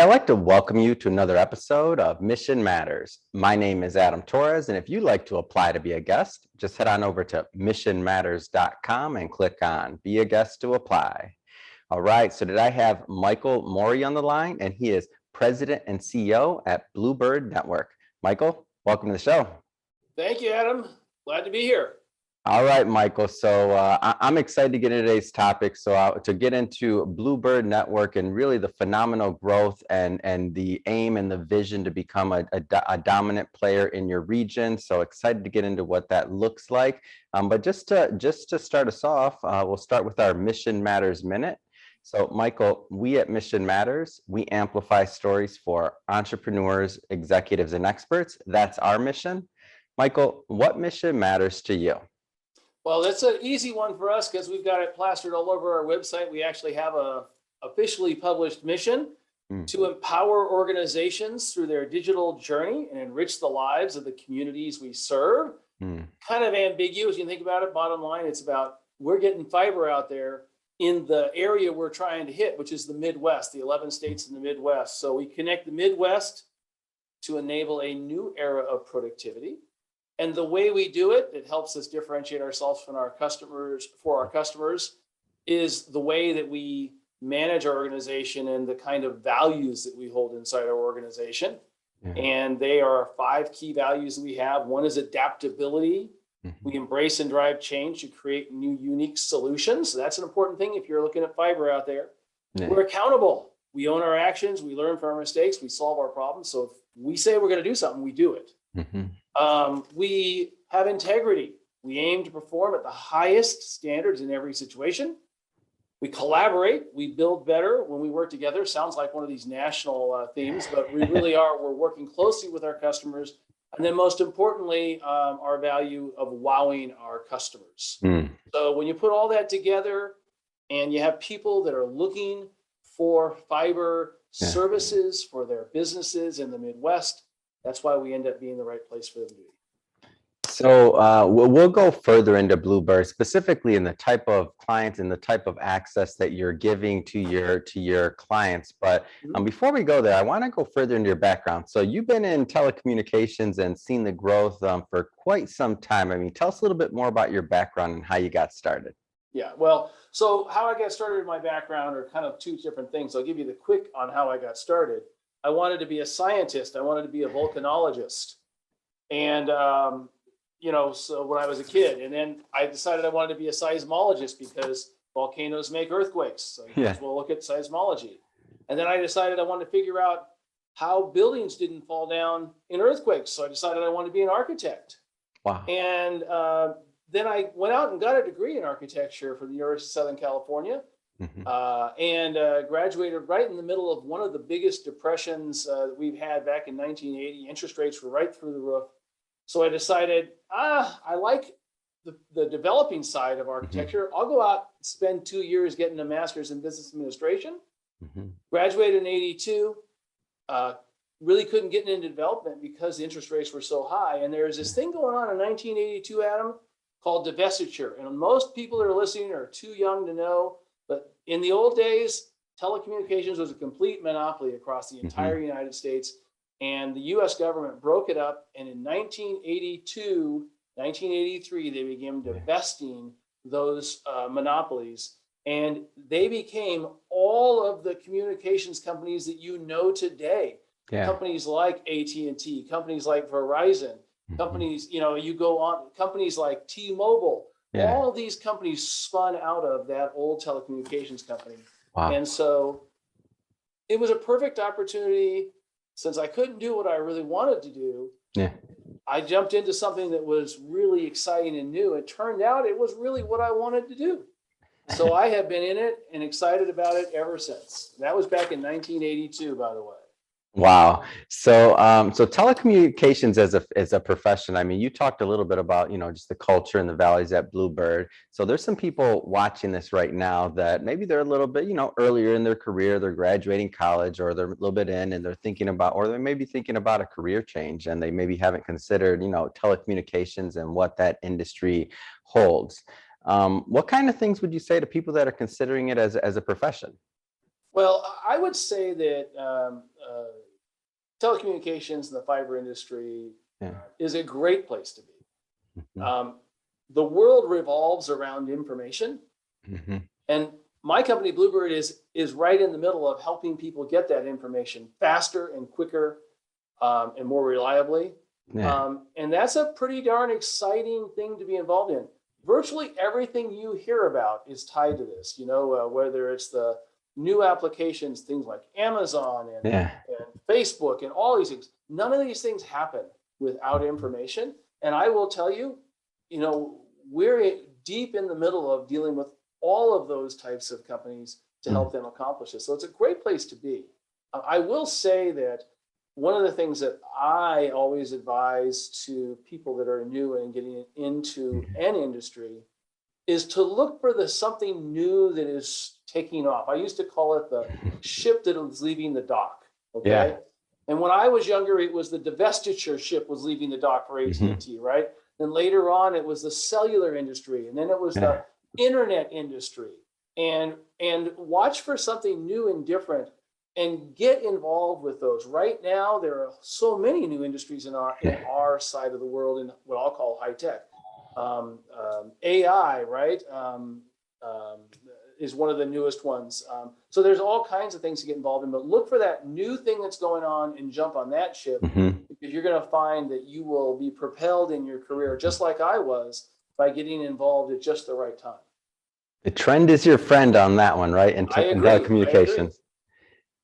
I'd like to welcome you to another episode of Mission Matters. My name is Adam Torres, and if you'd like to apply to be a guest, just head on over to missionmatters.com and click on Be a Guest to apply. All right, so today I have Michael Morey on the line, and he is President and CEO at Bluebird Network. Michael, welcome to the show. Thank you, Adam. Glad to be here. All right, Michael. So I'm excited to get into today's topic. So to get into Bluebird Network and really the phenomenal growth and the aim and the vision to become a dominant player in your region. So excited to get into what that looks like. But just to start us off, we'll start with our Mission Matters Minute. So Michael, we at Mission Matters, we amplify stories for entrepreneurs, executives, and experts. That's our mission. Michael, what mission matters to you? Well, that's an easy one for us because we've got it plastered all over our website. We actually have a officially published mission to empower organizations through their digital journey and enrich the lives of the communities we serve. Kind of ambiguous. You think about it, bottom line, it's about we're getting fiber out there in the area we're trying to hit, which is the Midwest, the 11 states in the Midwest. So we connect the Midwest to enable a new era of productivity. And the way we do it, it helps us differentiate ourselves from our customers, is the way that we manage our organization and the kind of values that we hold inside our organization. And they are 5 key values that we have. One is adaptability. We embrace and drive change to create new, unique solutions. So that's an important thing if you're looking at fiber out there. We're accountable. We own our actions. We learn from our mistakes. We solve our problems. So if we say we're going to do something, we do it. We have integrity. We aim to perform at the highest standards in every situation. We collaborate. We build better when we work together. Sounds like one of these national themes, but we really are. We're working closely with our customers. And then most importantly, our value of wowing our customers. So when you put all that together and you have people that are looking for fiber services for their businesses in the Midwest, that's why we end up being the right place for them to be. So we'll go further into Bluebird, specifically in the type of clients and the type of access that you're giving to your clients. But before we go there, I want to go further into your background. So you've been in telecommunications and seen the growth for quite some time. I mean, tell us a little bit more about your background and how you got started. Yeah, well, so how I got started in my background are kind of 2 different things. I'll give you the quick on how I got started. I wanted to be a scientist. I wanted to be a volcanologist. And, so when I was a kid, and then I decided I wanted to be a seismologist because volcanoes make earthquakes. So we'll look at seismology. And then I decided I wanted to figure out how buildings didn't fall down in earthquakes. So I decided I wanted to be an architect. Wow. And then I went out and got a degree in architecture from the University of Southern California. And graduated right in the middle of one of the biggest depressions that we've had back in 1980. Interest rates were right through the roof. So I decided, I like the developing side of architecture. I'll go out and spend 2 years getting a master's in business administration. Graduated in 82. Really couldn't get into development because the interest rates were so high. And there's this thing going on in 1982, Adam, called divestiture. And most people that are listening are too young to know. But in the old days, telecommunications was a complete monopoly across the entire United States. And the US government broke it up. And in 1982, 1983, they began divesting those monopolies. And they became all of the communications companies that you know today. Companies like AT&T, companies like Verizon, companies, you go on, companies like T-Mobile. All these companies spun out of that old telecommunications company. And so it was a perfect opportunity. Since I couldn't do what I really wanted to do, I jumped into something that was really exciting and new. It turned out it was really what I wanted to do. So I have been in it and excited about it ever since. That was back in 1982, by the way. Wow. So telecommunications as a profession, I mean, you talked a little bit about, just the culture and the values at Bluebird. So there's some people watching this right now that maybe they're a little bit, earlier in their career, they're graduating college, or they're a little bit in and they're thinking about, or they may be thinking about a career change, and they maybe haven't considered, telecommunications and what that industry holds. What kind of things would you say to people that are considering it as a profession? Well, I would say that telecommunications and the fiber industry Yeah. is a great place to be. Mhm. The world revolves around information, Mhm. and my company Bluebird is right in the middle of helping people get that information faster and quicker and more reliably. Yeah. And that's a pretty darn exciting thing to be involved in. Virtually everything you hear about is tied to this. Whether it's the new applications, things like Amazon Yeah. and Facebook and all these things. None of these things happen without information. And I will tell you, we're deep in the middle of dealing with all of those types of companies to help them accomplish this. So it's a great place to be. I will say that one of the things that I always advise to people that are new and getting into an industry is to look for the something new that is taking off. I used to call it the ship that was leaving the dock. Okay. Yeah. And when I was younger, it was the divestiture ship was leaving the dock for AT&T, right? Then later on, it was the cellular industry, and then it was the internet industry. And watch for something new and different, and get involved with those. Right now, there are so many new industries in our side of the world in what I'll call high tech. AI, right? Is one of the newest ones. So there's all kinds of things to get involved in, but look for that new thing that's going on and jump on that ship, because you're going to find that you will be propelled in your career, just like I was, by getting involved at just the right time. The trend is your friend on that one, right? In telecommunications.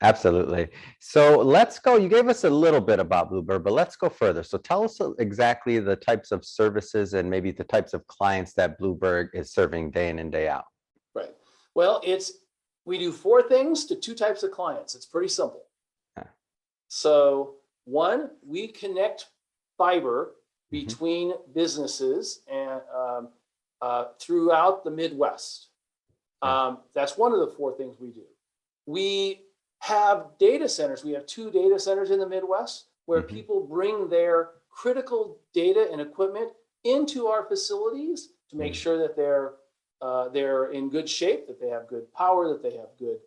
Absolutely. So let's go. You gave us a little bit about Bluebird, but let's go further. So tell us exactly the types of services and maybe the types of clients that Bluebird is serving day in and day out. Right. Well, we do 4 things to 2 types of clients. It's pretty simple. So 1, we connect fiber between businesses and throughout the Midwest. That's one of the 4 things we do. We have data centers. We have 2 data centers in the Midwest where people bring their critical data and equipment into our facilities to make sure that they're in good shape, that they have good power, that they have good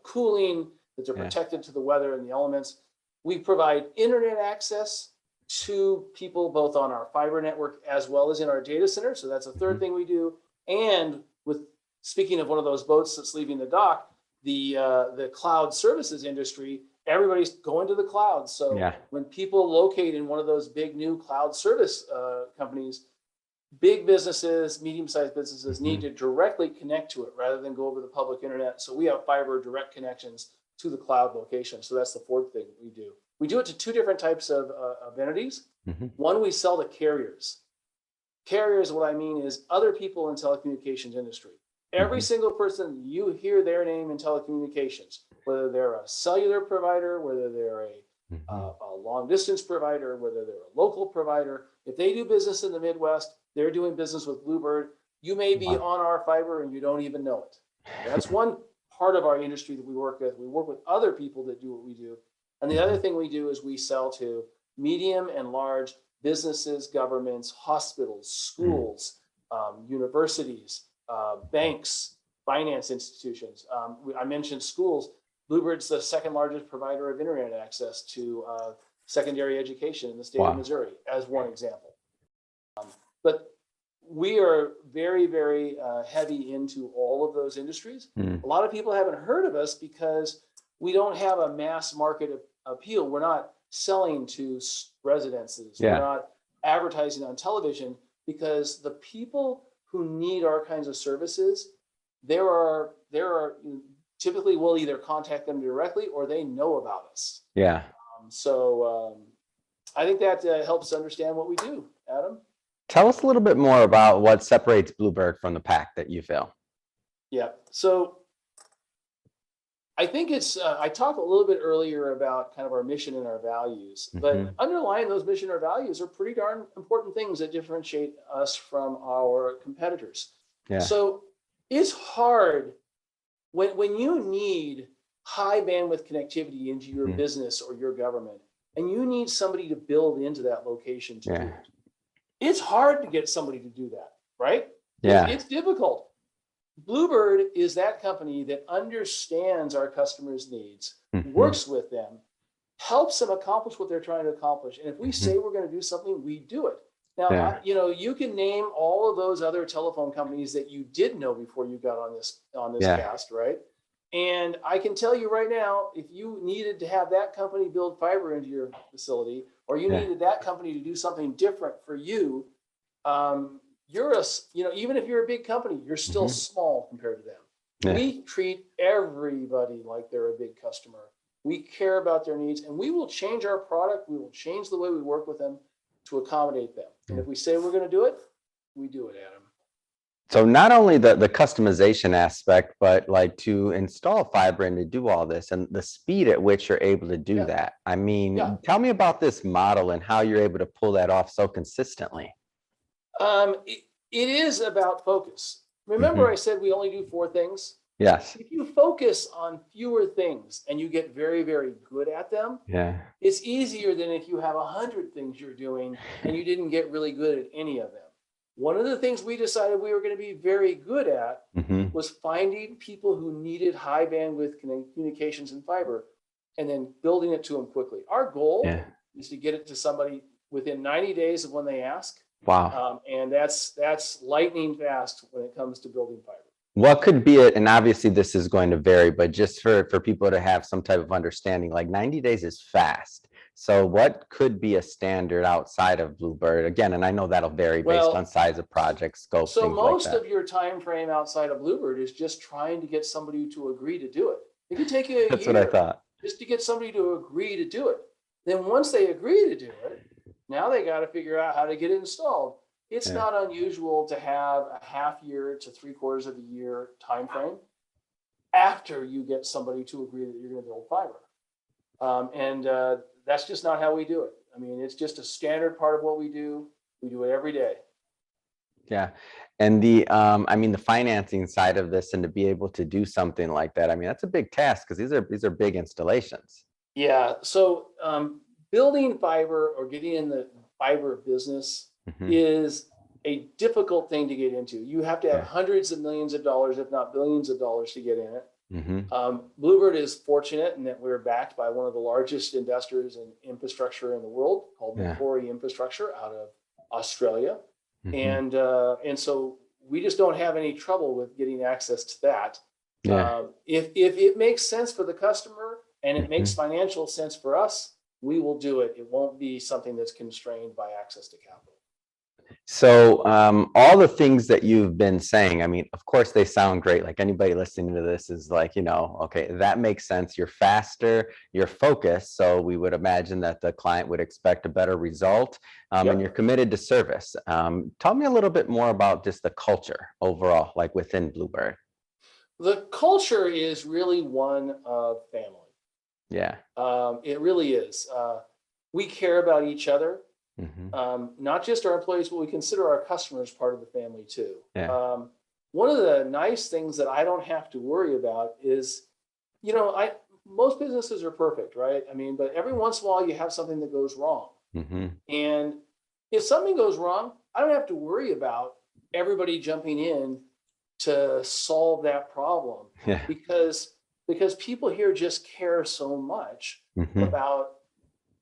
cooling, that they're protected to the weather and the elements. We provide internet access to people both on our fiber network as well as in our data center. So that's a 3rd thing we do. And speaking of one of those boats that's leaving the dock, the cloud services industry, everybody's going to the cloud. So when people locate in one of those big new cloud service companies, big businesses, medium-sized businesses need to directly connect to it rather than go over the public internet. So we have fiber direct connections to the cloud location. So that's the 4th thing we do. We do it to 2 different types of entities. One, we sell to carriers. Carriers, what I mean is other people in telecommunications industry. Every single person, you hear their name in telecommunications, whether they're a cellular provider, whether they're a long distance provider, whether they're a local provider. If they do business in the Midwest, they're doing business with Bluebird. You may be on our fiber and you don't even know it. That's one part of our industry that we work with. We work with other people that do what we do. And the other thing we do is we sell to medium and large businesses, governments, hospitals, schools, universities, banks, finance institutions. I mentioned schools. Bluebird's the 2nd largest provider of internet access to secondary education in the state of Missouri, as one example. But we are very, very heavy into all of those industries. A lot of people haven't heard of us because we don't have a mass market appeal. We're not selling to residences. We're not advertising on television, because the people who need our kinds of services, there are typically we'll either contact them directly or they know about us. So I think that helps understand what we do. Adam? Tell us a little bit more about what separates Bluebird from the pack that you feel. So I think I talked a little bit earlier about kind of our mission and our values, but underlying those mission or values are pretty darn important things that differentiate us from our competitors. So it's hard when you need high bandwidth connectivity into your business or your government, and you need somebody to build into that location to do it. It's hard to get somebody to do that, right? It's difficult. Bluebird is that company that understands our customers' needs, Hmm. works with them, helps them accomplish what they're trying to accomplish. And if we Hmm. say we're going to do something, we do it. Now, Yeah. you can name all of those other telephone companies that you did know before you got on this Yeah. cast, right? And I can tell you right now, if you needed to have that company build fiber into your facility, or you Yeah. needed that company to do something different for you, you're even if you're a big company, you're still Hmm. small compared to them. Yeah. We treat everybody like they're a big customer. We care about their needs, and we will change our product. We will change the way we work with them to accommodate them. And if we say we're going to do it, we do it, Adam. So not only the customization aspect, but like to install fiber and to do all this and the speed at which you're able to do Yeah, that. I yeah. mean, tell me about this model and how you're able to pull that off so consistently. It is about focus. Remember, Hmm. I said we only do 4 things. Yes. If you focus on fewer things and you get very, very good at them, Yeah. it's easier than if you have 100 things you're doing and you didn't get really good at any of them. One of the things we decided we were going to be very good at Hmm. was finding people who needed high bandwidth communications and fiber and then building it to them quickly. Our goal Yeah. is to get it to somebody within 90 days of when they ask. Wow. And that's lightning fast when it comes to building fiber. What could be it? And obviously this is going to vary, but just for people to have some type of understanding, like 90 days is fast. So what could be a standard outside of Bluebird? Again, and I know that'll vary based on Well, size of project, scope, so things like most that. of your time frame outside of Bluebird is just trying to get somebody to agree to do it. It could take you a That's what I year thought. just to get somebody to agree to do it. Then once they agree to do it, now they got to figure out how to get it installed. It's Yeah. not unusual to have a half year to 3/4 of a year time frame after you get somebody to agree that you're going to build fiber. And that's just not how we do it. I mean, it's just a standard part of what we do. We do it every day. Yeah. And I mean, the financing side of this and to be able to do something like that, I mean, that's a big task because these are big installations. Yeah. So building fiber or getting in the fiber business Hmm. is a difficult thing to get into. You have to have Yeah. hundreds of millions of dollars, if not billions of dollars, to get in it. Hmm. Bluebird is fortunate in that we're backed by one of the largest investors in infrastructure in the world, called Yeah. Morey Infrastructure out of Australia, Hmm. and so we just don't have any trouble with getting access to that. Yeah. If it makes sense for the customer and it makes Hmm. financial sense for us, we will do it. It won't be something that's constrained by access to capital. So all the things that you've been saying, I mean, of course they sound great. Like anybody listening to this is like, okay, that makes sense. You're faster, you're focused. So we would imagine that the client would expect a better result, and you're Yep. committed to service. Tell me a little bit more about just the culture overall, like within Bluebird. The culture is really one of family. Yeah. It really is. We care about each other, Hmm. not just our employees, but we consider our customers part of the family too. Yeah. One of the nice things that I don't have to worry about is, most businesses are perfect, right? I mean, but every once in a while you have something that goes wrong. Hmm. And if something goes wrong, I don't have to worry about everybody jumping in to solve that problem Yeah. because people here just care so much Hmm. about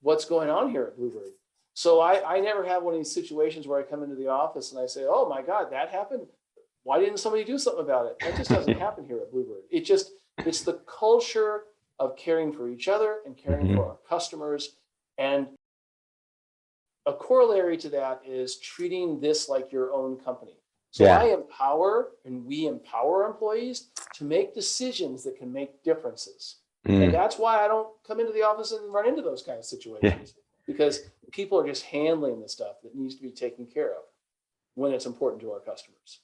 what's going on here at Bluebird. So I never have one of these situations where I come into the office and I say, "Oh my God, that happened. Why didn't somebody do something about it?" That just doesn't happen here at Bluebird. It's the culture of caring for each other and caring Hmm. for our customers. And a corollary to that is treating this like your own company. So Yeah. I empower and we empower employees to make decisions that can make differences. And Mm. that's why I don't come into the office and run into those kind of Yeah. situations, because people are just handling the stuff that needs to be taken care of when it's important to our customers.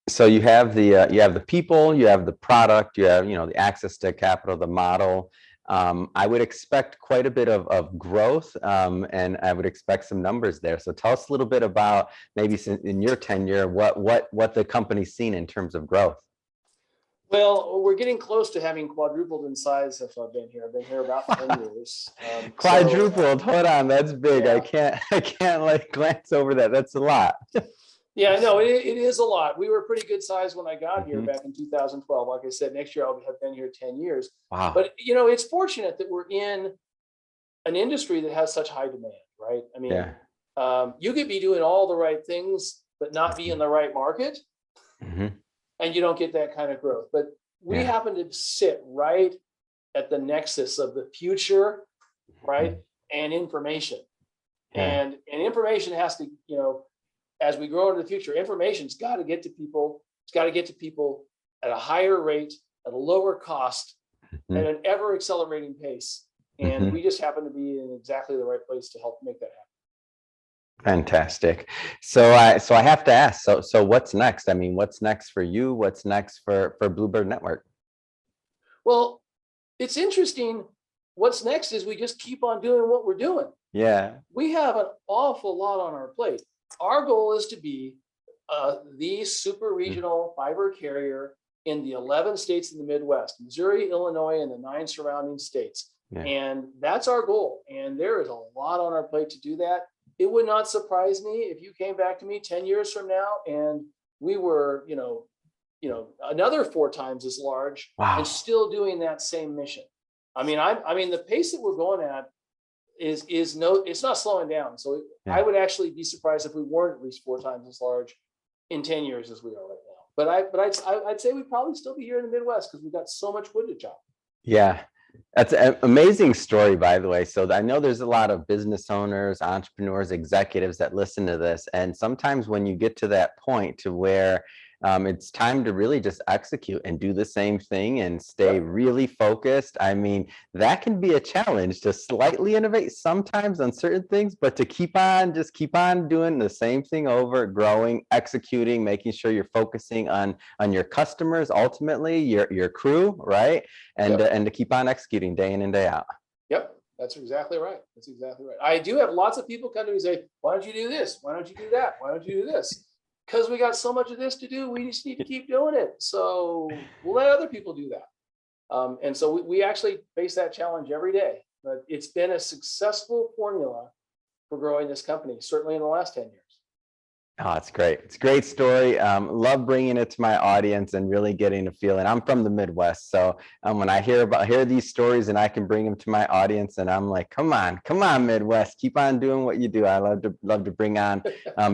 So you have the people, you have the product, you have the access to capital, the model. I would expect quite a bit of growth, and I would expect some numbers there. So tell us a little bit about maybe in your tenure, what the company's seen in terms of growth. Well, we're getting close to having quadrupled in size since I've been here. I've been here about 10 years. Quadrupled. Hold on, that's big. I Yeah. can't I can't like glance over that. That's a lot. Yeah, I know it is a lot. We were pretty good size when I got here Mhm. back in 2012. Like I said, next year I'll have been here 10 years. Wow. But it's fortunate that we're in an industry that has such high demand, right? I mean, Yeah. you could be doing all the right things, but not be in the right market, Mhm. and you don't get that kind of growth. But we Yeah. happen to sit right at the nexus of the future, right? Mhm. And information. Yeah. And information has to, as we grow into the future, information's got to get to people. It's got to get to people at a higher rate, at a lower cost, at Mhm. an ever accelerating pace. And Mhm. we just happen to be in exactly the right place to help make that happen. Fantastic. So I have to ask, so what's next? I mean, what's next for you? What's next for Bluebird Network? Well, it's interesting. What's next is we just keep on doing what we're doing. Yeah. We have an awful lot on our plate. Our goal is to be the super regional fiber carrier in the 11 states in the Midwest, Missouri, Illinois, and the 9 surrounding states. Yeah. And that's our goal. And there is a lot on our plate to do that. It would not surprise me if you came back to me 10 years from now and we were, another 4 times as large and Wow. still doing that same mission. I mean, the pace that we're going at is no, it's not slowing down. So I Yeah. would actually be surprised if we weren't at least 4 times as large in 10 years as we are right now. I'd say we'd probably still be here in the Midwest because we've got so much wood to chop. Yeah. That's an amazing story, by the way. So I know there's a lot of business owners, entrepreneurs, executives that listen to this. And sometimes when you get to that point to where it's time to really just execute and do the same thing and stay Yep. really focused. I mean, that can be a challenge to slightly innovate sometimes on certain things, but to just keep on doing the same thing over, growing, executing, making sure you're focusing on your customers, ultimately your crew, right? And Yep. and to keep on executing day in and day out. Yep. That's exactly right. That's exactly right. I do have lots of people come to me and say, why don't you do this? Why don't you do that? Why don't you do this? Because we got so much of this to do. We just need to keep doing it. So we'll let other people do that. And so we actually face that challenge every day. But it's been a successful formula for growing this company, certainly in the last 10 years. Oh, it's great. It's a great story. Love bringing it to my audience and really getting a feeling. I'm from the Midwest, so when I hear these stories and I can bring them to my audience, and I'm like, come on, Midwest, keep on doing what you do. I love to bring on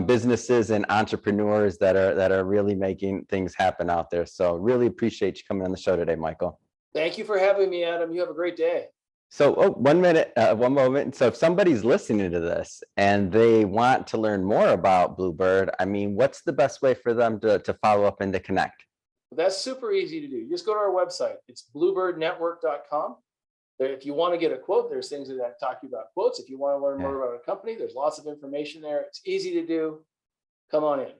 businesses and entrepreneurs that are really making things happen out there. So really appreciate you coming on the show today, Michael. Thank you for having me, Adam. You have a great day. So, one moment. So if somebody's listening to this and they want to learn more about Bluebird, I mean, what's the best way for them to follow up and to connect? That's super easy to do. You just go to our website. It's bluebirdnetwork.com. If you want to get a quote, there's things that talk to you about quotes. If you want to learn Yeah. more about a company, there's lots of information there. It's easy to do. Come on in.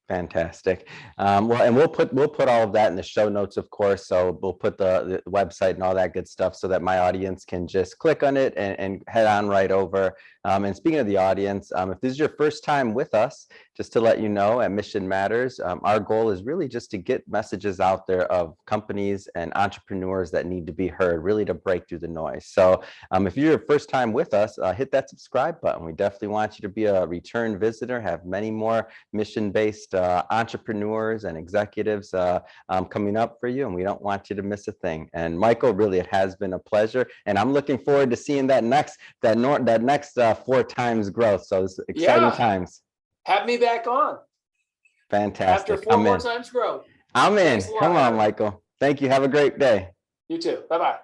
Fantastic. Well, and we'll put all of that in the show notes, of course. So we'll put the website and all that good stuff so that my audience can just click on it and head on right over. And speaking of the audience, if this is your first time with us, just to let you know, at Mission Matters, our goal is really just to get messages out there of companies and entrepreneurs that need to be heard, really to break through the noise. So if you're your first time with us, hit that subscribe button. We definitely want you to be a return visitor, have many more mission-based entrepreneurs and executives coming up for you, and we don't want you to miss a thing. And Michael, really, it has been a pleasure, and I'm looking forward to seeing that next 4 times growth. So it's exciting times. Have me back on after Fantastic. 4 more times growth. I'm in. Thanks a lot, Come on, Adam. Michael. Thank you. Have a great day. You too. Bye-bye.